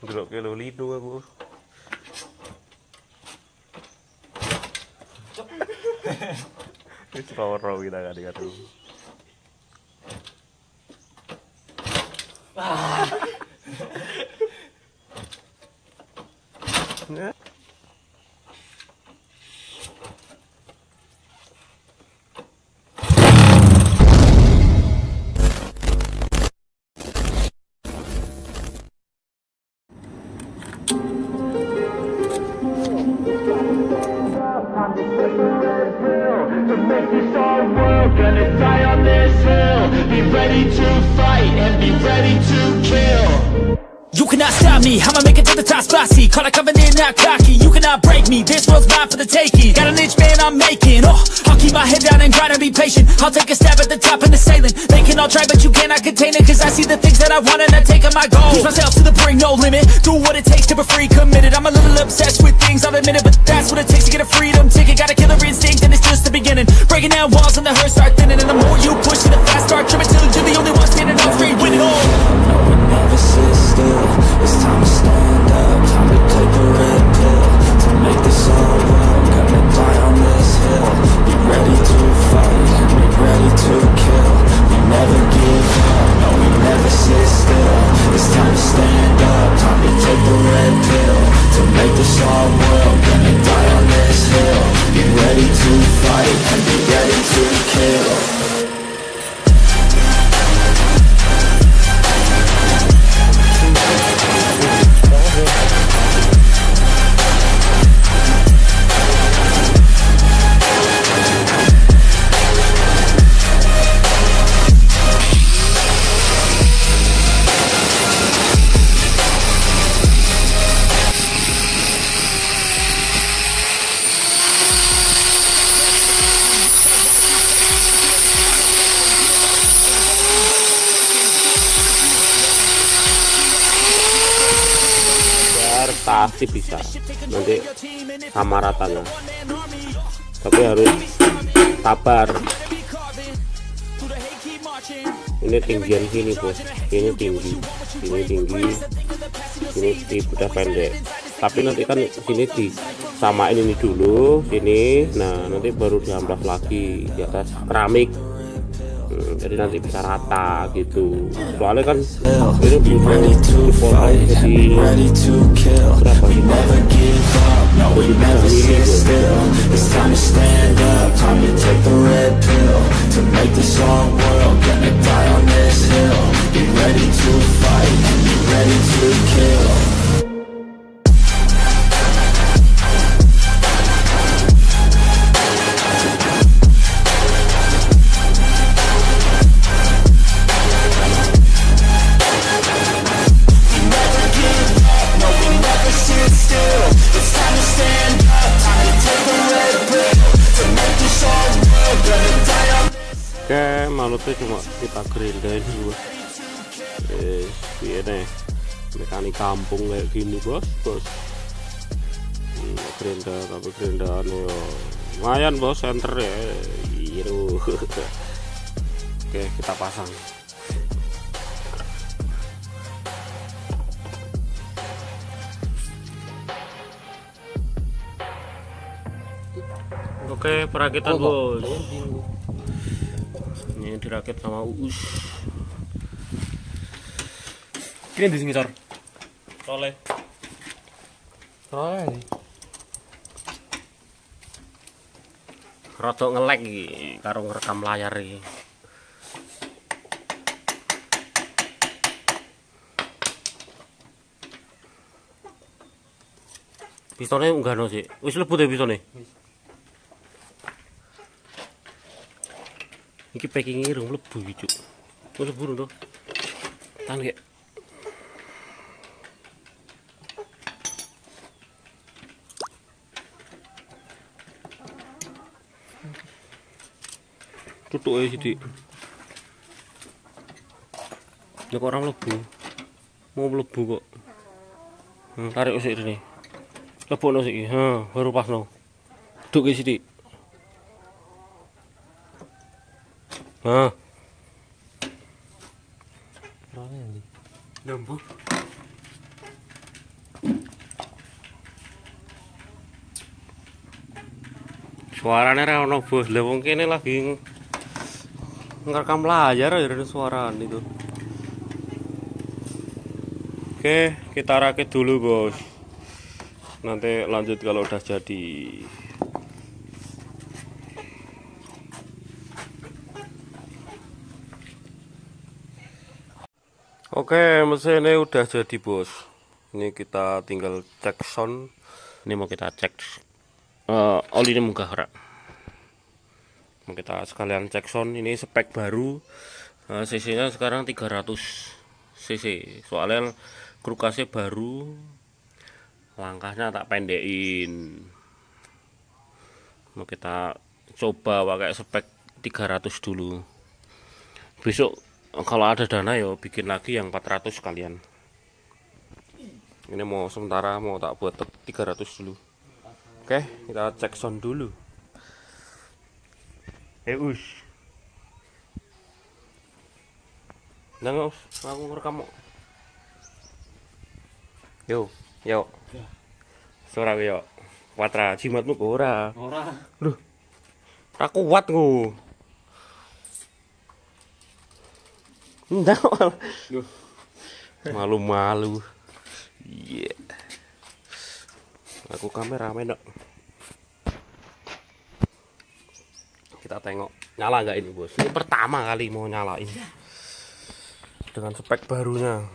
Ndelok ke lino aku. Wis ora kita kadang-kadang. Make this our world, gonna die on this hill. Be ready to fight and be ready to kill. You cannot stop me, I'ma make it to the top spicy. Call a covenant, not cocky. You cannot break me, this world's mine for the taking. Got an inch, man, I'm making. I'll keep my head down and grind and be patient. I'll take a stab at the top and the sailing. They can all try, but you cannot contain it. Cause I see the things that I want and I take on my goals. Push myself to the brink, no limit. Do what it takes to be free, committed. I'm a little obsessed with things, I'll admit it. But that's what it takes to get a freedom ticket. Got a killer instinct and it's just the beginning. Breaking down walls and the hurt start thinning. And the more you push it, the faster start tripping. Till you're the only one standing up straight, win it all. No one never sits still. It's time to stand up, time to take the red pill. To make this all work, gonna die on this hill. Be ready to fight and be ready to kill. We never give up, no we never sit still. It's time to stand up, time to take the red pill. To make this all work, gonna die on this hill. Be ready to fight and be ready to kill. Pasti bisa nanti sama ratanya, tapi harus sabar. Ini tinggian sini bos, ini tinggi, ini udah pendek, tapi nanti kan sini disamain ini dulu sini, nah nanti baru diamplas lagi di atas keramik. Jadi nanti bisa rata gitu. Soalnya kan ini butuh dipotong jadi berapa sih? Oke, malutnya cuma kita gerindain dulu. Ini mekanik kampung kayak gini bos. Gerinda, tapi gerindaan yo lumayan bos, center ya. Oke, kita pasang. Oke, perakitan bos. Ini dirakit sama Uus. Kini di sini cor. Soleh. Rodok ngelek iki karo ngerekam layar iki. Pistonnya enggak no sih. Wis lebut ya pistonnya. Iki packing irung mlebu iki, Cuk. Wis lebur to. Tan gek. Tutuke sithik. Ya kok ora mlebu. Mau mlebu kok. Tarik sik rene. Lebokno sik. Baru pasno. Duke sithik. Lembu. Suarane ra ono bos. Lah wong kene lagi ngerekam layar ya ada suara itu. Oke, kita rakit dulu bos. Nanti lanjut kalau udah jadi. Oke, mesinnya udah jadi bos. Ini kita tinggal cek sound. Ini mau kita cek oli ini munggah rak. Mau kita sekalian cek sound. Ini spek baru. CC nya sekarang 300 cc. Soalnya krukasnya baru. Langkahnya tak pendekin. Mau kita coba pakai spek 300 dulu. Besok kalau ada dana ya bikin lagi yang 400 sekalian. Ini mau sementara mau tak buat 300 dulu. Oke, kita cek sound dulu. Us. Nang aku ngerekam. Yo. Suara yo. Watra jimatmu ora. Ora. Loh. Ra kuat ku. Ndak. Malu-malu. Iya. Aku kameramen dok. Kita tengok nyala nggak ini bos. Ini pertama kali mau nyalain dengan spek barunya.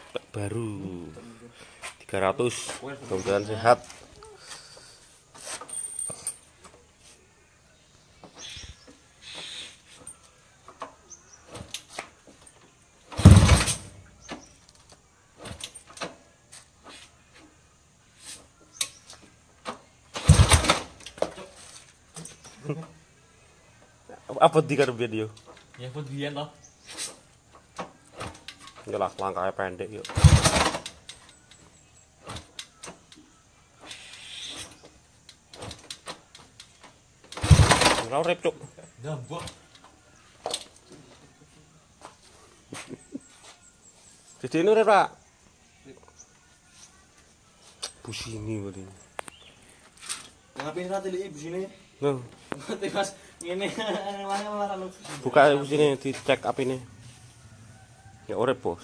Spek baru 300. Mudah-mudahan sehat. Apa di kan video? Ya buat biyen toh. Jelas langkahnya pendek yuk. Ora urip cuk. Gambok. Jadi ini urip Pak. Busini berarti. Ngapain ra tiliki busine? Nah, Nanti Mas ngene malah lu. buka busine dicek apine. Ya urip bos.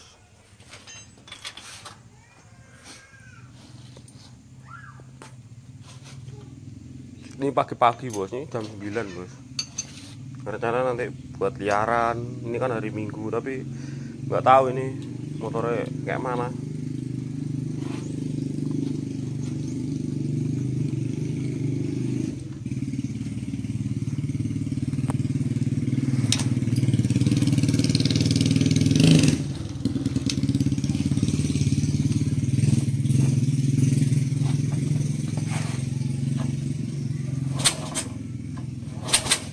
Ini pagi-pagi bos, ini jam 9 bos. Rencana nanti buat liaran. Ini kan hari Minggu tapi nggak tahu ini motornya kayak mana.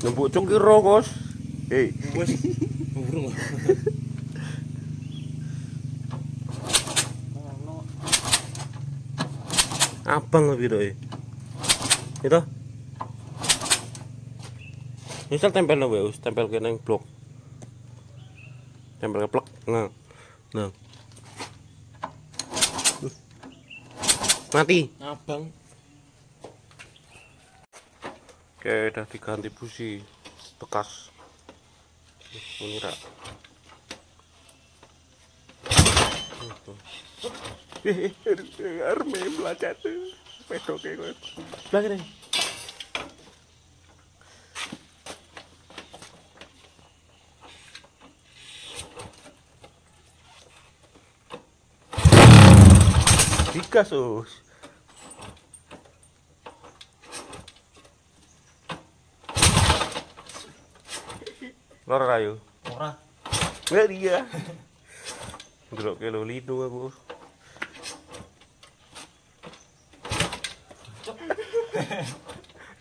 Nembuk cungkiro bos. Hei. Wes burung. Abang lebih doi. Itu. Misal tempel no wes, tempel ke nang blok. Tempel ke plek. Nah. Nah. Mati. Abang. Oke, udah diganti busi bekas. Ini rak. Arme belajar tuh. Pedoke kowe. Lagi nih. Digas us. Lor rayu. Ora. Enggak dia. Ndelok ke lolido aku.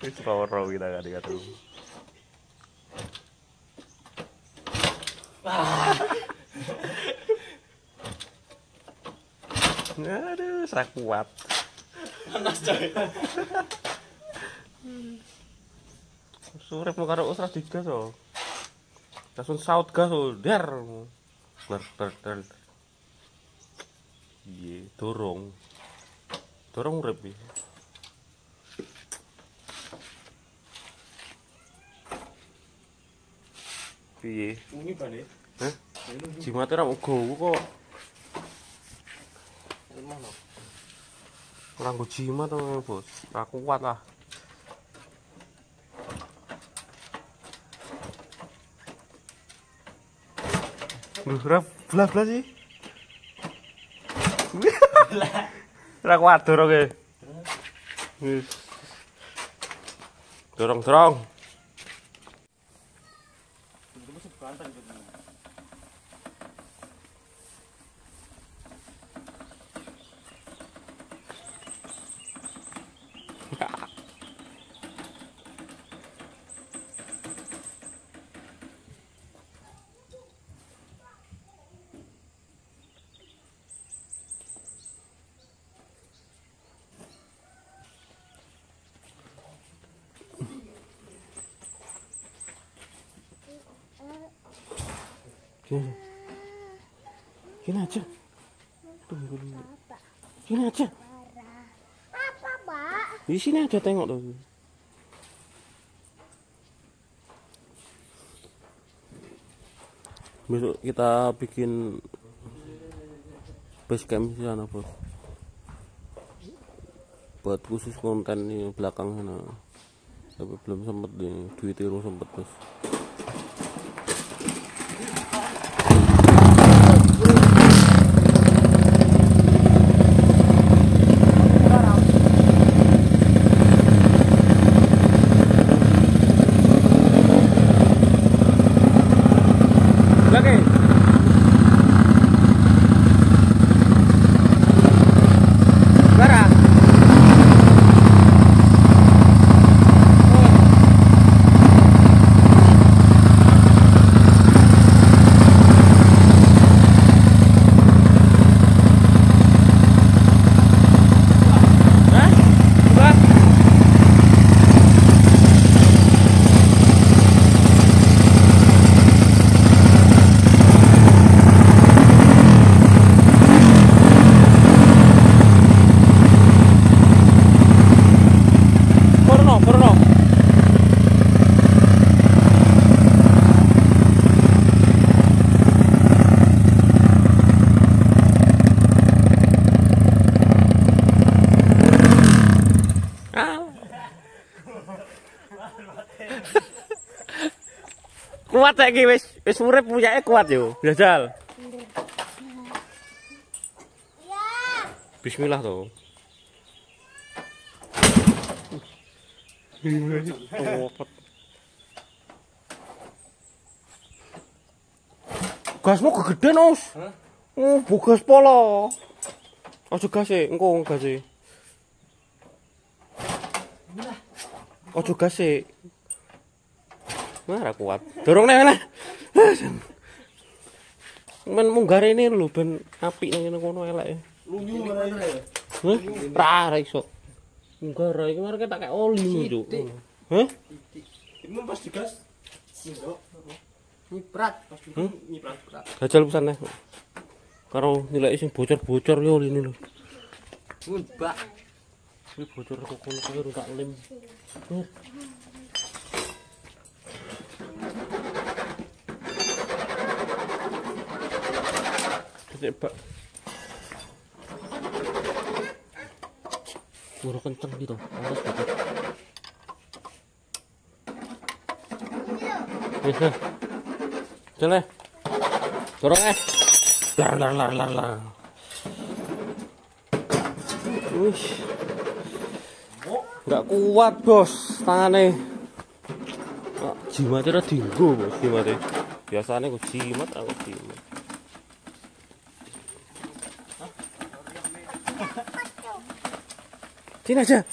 Wis ora kita kata. Aduh, sak kuat. Panas coy. Surep mau karo usah digas oh. Langsung saut gas oh, der. Der. Iya, dorong urip iki. Piye? Ini bane. Hah? Jimate ra uga kok. Mana? Ora nggo jimat to, Bos. Ra kuat lah. Ora blas-blas sih. Ra kuat doroke. Wis. Dorong. Gini aja. Tunggu dulu. Gini aja. Apa, Pak? Di sini aja tengok tuh. Besok kita bikin base camp di sana, Bos. Buat khusus konten di belakang sana. Tapi belum sempet nih, duitnya belum sempet, Bos. Kuat saiki wis urip punyake kuat yo. Jajal. Ya. Bismillah to. Gasmu kegedean, Us. Bogas polo. Aja gase, engko gase. Aja gase. Ora kuat. Dorong nek lah. Men munggah rene lho ben apik nang ngene kono elek. Lunyu ngene. Hah? Ra iso. Munggah ra iki mari tak kek oli lho. Hah? Ini pas digas. Ndok. Nyiprat pas nyiprat. Gajal pesane. Karo nilai sing bocor-bocor yo ini lho. Mbak. Iki bocor kok kono kuwi tak lem. Pak. Suara kenceng gitu. Harus banget. Bisa. Jalan. Dorong lar. Enggak kuat, Bos. Tangane. Jimatnya dinggo, Bos, jimatnya. Biasanya aku jimat. Sini aja.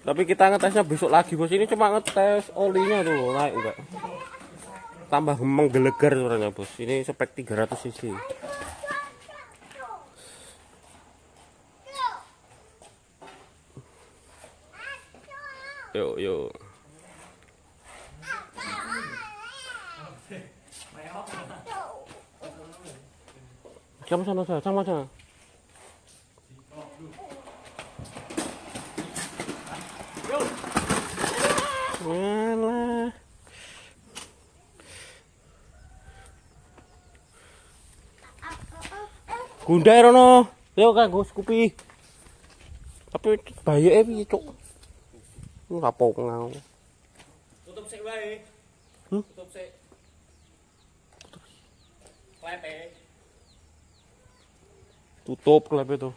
Tapi kita ngetesnya besok lagi, Bos. Ini cuma ngetes olinya tuh, naik enggak. Tambah menggelegar suaranya, Bos. Ini spek 300 cc. Yuk. Kamu sana saja, sama saja. Walah. Gundai rono. Yo kanggo Scoopy. Tapi bayake piye, Cuk? Rapo ngau. Tutup sik wae. Hmm? Tutup sik. Klepe. Tutup klep itu.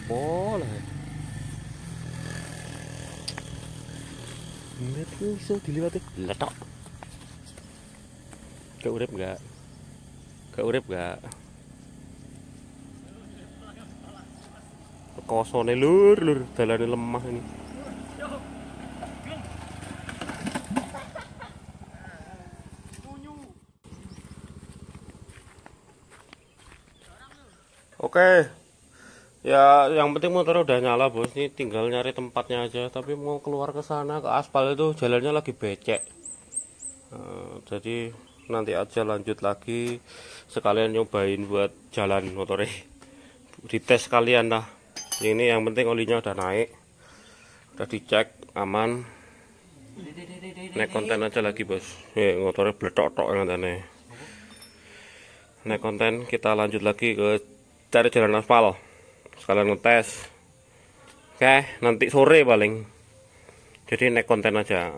Boleh. Net iso diliwati letok. Gak urip enggak? Gak urip enggak? Kosone lur, dalane lemah ini. Oke. Ya, yang penting motor udah nyala, Bos. Ini tinggal nyari tempatnya aja. Tapi mau keluar ke sana ke aspal itu jalannya lagi becek. Jadi nanti aja lanjut lagi. Sekalian nyobain buat jalan motornya. Dites sekalian lah. Ini yang penting olinya udah naik. Udah dicek aman. Naik konten aja lagi, Bos. Motornya bletok-tok ngene. Naik konten, kita lanjut lagi ke cari jalan aspal. Sekalian ngetes. Oke, nanti sore paling. Jadi naik konten aja.